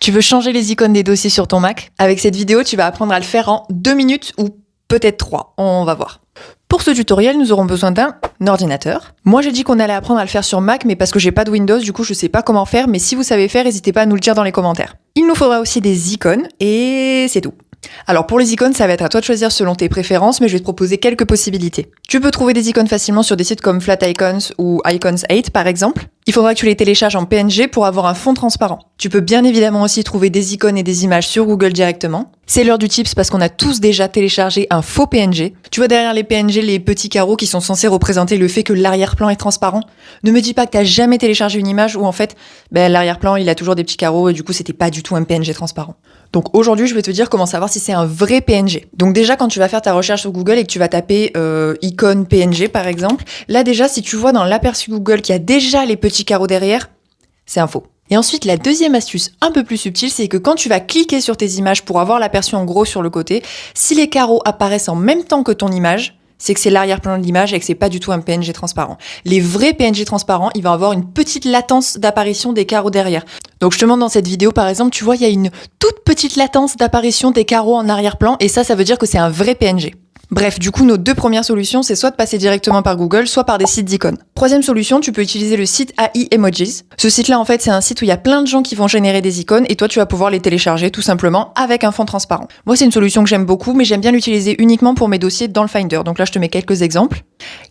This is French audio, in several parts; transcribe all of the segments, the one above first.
Tu veux changer les icônes des dossiers sur ton Mac? Avec cette vidéo, tu vas apprendre à le faire en 2 minutes ou peut-être 3. On va voir. Pour ce tutoriel, nous aurons besoin d'un ordinateur. Moi, j'ai dit qu'on allait apprendre à le faire sur Mac, mais parce que j'ai pas de Windows, du coup, je sais pas comment faire, mais si vous savez faire, n'hésitez pas à nous le dire dans les commentaires. Il nous faudra aussi des icônes, et c'est tout. Alors pour les icônes, ça va être à toi de choisir selon tes préférences, mais je vais te proposer quelques possibilités. Tu peux trouver des icônes facilement sur des sites comme Flaticons ou Icons8 par exemple. Il faudra que tu les télécharges en PNG pour avoir un fond transparent. Tu peux bien évidemment aussi trouver des icônes et des images sur Google directement. C'est l'heure du tips parce qu'on a tous déjà téléchargé un faux PNG. Tu vois derrière les PNG les petits carreaux qui sont censés représenter le fait que l'arrière-plan est transparent. Ne me dis pas que t'as jamais téléchargé une image où en fait, l'arrière-plan il a toujours des petits carreaux et du coup c'était pas du tout un PNG transparent. Donc aujourd'hui je vais te dire comment savoir si c'est un vrai PNG. Donc déjà quand tu vas faire ta recherche sur Google et que tu vas taper icône PNG par exemple, là déjà si tu vois dans l'aperçu Google qu'il y a déjà les petits carreaux derrière, c'est un faux. Et ensuite, la deuxième astuce un peu plus subtile, c'est que quand tu vas cliquer sur tes images pour avoir l'aperçu en gros sur le côté, si les carreaux apparaissent en même temps que ton image, c'est que c'est l'arrière-plan de l'image et que c'est pas du tout un PNG transparent. Les vrais PNG transparents, il va avoir une petite latence d'apparition des carreaux derrière. Donc je te montre dans cette vidéo par exemple, tu vois, il y a une toute petite latence d'apparition des carreaux en arrière-plan et ça veut dire que c'est un vrai PNG. Bref, du coup, nos deux premières solutions, c'est soit de passer directement par Google, soit par des sites d'icônes. Troisième solution, tu peux utiliser le site AI Emojis. Ce site-là, en fait, c'est un site où il y a plein de gens qui vont générer des icônes et toi, tu vas pouvoir les télécharger tout simplement avec un fond transparent. Moi, c'est une solution que j'aime beaucoup, mais j'aime bien l'utiliser uniquement pour mes dossiers dans le Finder. Donc là, je te mets quelques exemples.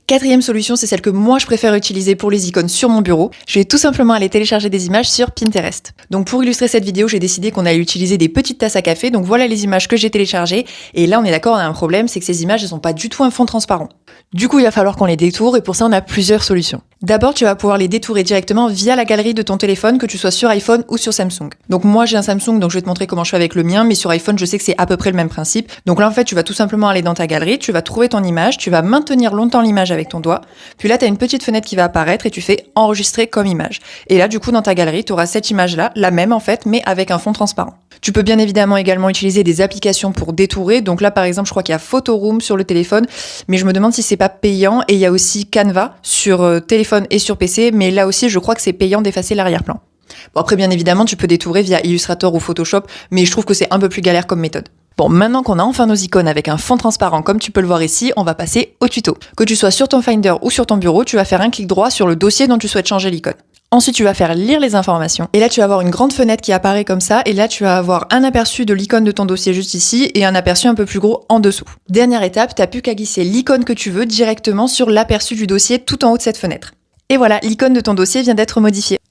Quatrième solution, c'est celle que moi, je préfère utiliser pour les icônes sur mon bureau. Je vais tout simplement aller télécharger des images sur Pinterest. Donc pour illustrer cette vidéo, j'ai décidé qu'on allait utiliser des petites tasses à café. Donc voilà les images que j'ai téléchargées. Et là, on est d'accord, on a un problème, c'est que ces images, elles sont pas du tout un fond transparent. Du coup, il va falloir qu'on les détourne et pour ça, on a plusieurs solutions. D'abord, tu vas pouvoir les détourer directement via la galerie de ton téléphone, que tu sois sur iPhone ou sur Samsung. Donc moi, j'ai un Samsung, donc je vais te montrer comment je fais avec le mien, mais sur iPhone, je sais que c'est à peu près le même principe. Donc là, en fait, tu vas tout simplement aller dans ta galerie, tu vas trouver ton image, tu vas maintenir longtemps l'image avec ton doigt, puis là, tu as une petite fenêtre qui va apparaître et tu fais enregistrer comme image. Et là, du coup, dans ta galerie, tu auras cette image-là, la même en fait, mais avec un fond transparent. Tu peux bien évidemment également utiliser des applications pour détourer. Donc là, par exemple, je crois qu'il y a Photoroom sur le téléphone, mais je me demande si c'est pas payant. Et il y a aussi Canva sur téléphone et sur PC, mais là aussi, je crois que c'est payant d'effacer l'arrière-plan. Bon, après, bien évidemment, tu peux détourer via Illustrator ou Photoshop, mais je trouve que c'est un peu plus galère comme méthode. Bon, maintenant qu'on a enfin nos icônes avec un fond transparent comme tu peux le voir ici, on va passer au tuto. Que tu sois sur ton Finder ou sur ton bureau, tu vas faire un clic droit sur le dossier dont tu souhaites changer l'icône. Ensuite, tu vas faire lire les informations. Et là, tu vas avoir une grande fenêtre qui apparaît comme ça. Et là, tu vas avoir un aperçu de l'icône de ton dossier juste ici et un aperçu un peu plus gros en dessous. Dernière étape, t'as plus qu'à glisser l'icône que tu veux directement sur l'aperçu du dossier tout en haut de cette fenêtre. Et voilà, l'icône de ton dossier vient d'être modifiée.